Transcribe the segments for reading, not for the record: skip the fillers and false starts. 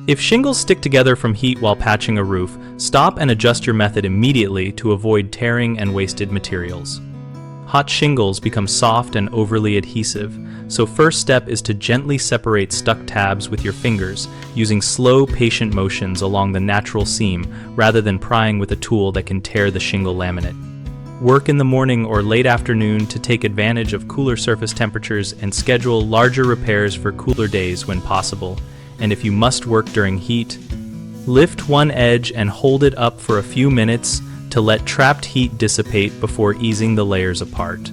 If shingles stick together from heat while patching a roof, stop and adjust your method immediately to avoid tearing and wasted materials. Hot shingles become soft and overly adhesive, so first step is to gently separate stuck tabs with your fingers, using slow, patient motions along the natural seam rather than prying with a tool that can tear the shingle laminate. Work in the morning or late afternoon to take advantage of cooler surface temperatures and schedule larger repairs for cooler days when possible. And if you must work during heat, lift one edge and hold it up for a few minutes to let trapped heat dissipate before easing the layers apart.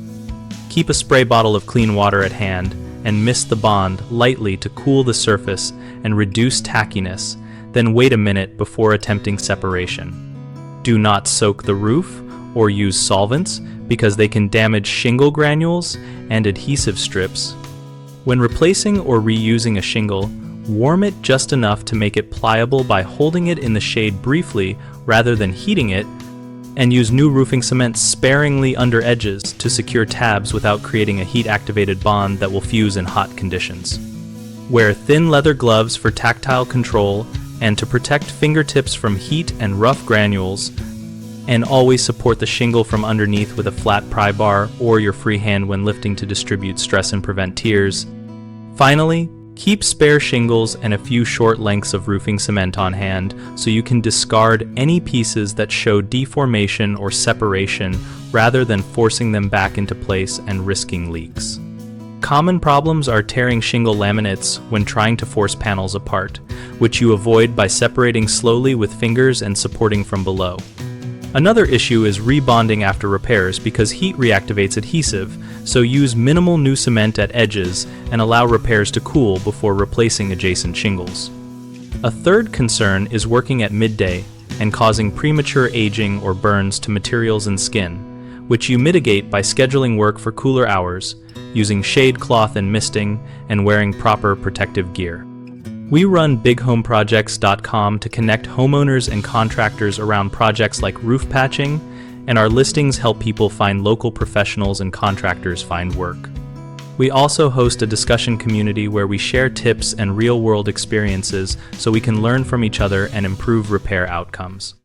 Keep a spray bottle of clean water at hand and mist the bond lightly to cool the surface and reduce tackiness, then wait a minute before attempting separation. Do not soak the roof or use solvents because they can damage shingle granules and adhesive strips. When replacing or reusing a shingle, warm it just enough to make it pliable by holding it in the shade briefly rather than heating it, and use new roofing cement sparingly under edges to secure tabs without creating a heat-activated bond that will fuse in hot conditions. Wear thin leather gloves for tactile control and to protect fingertips from heat and rough granules, and always support the shingle from underneath with a flat pry bar or your free hand when lifting to distribute stress and prevent tears. Finally, keep spare shingles and a few short lengths of roofing cement on hand so you can discard any pieces that show deformation or separation rather than forcing them back into place and risking leaks. Common problems are tearing shingle laminates when trying to force panels apart, which you avoid by separating slowly with fingers and supporting from below. Another issue is rebonding after repairs because heat reactivates adhesive, so use minimal new cement at edges and allow repairs to cool before replacing adjacent shingles. A third concern is working at midday and causing premature aging or burns to materials and skin, which you mitigate by scheduling work for cooler hours, using shade cloth and misting, and wearing proper protective gear. We run bighomeprojects.com to connect homeowners and contractors around projects like roof patching, and our listings help people find local professionals and contractors find work. We also host a discussion community where we share tips and real-world experiences so we can learn from each other and improve repair outcomes.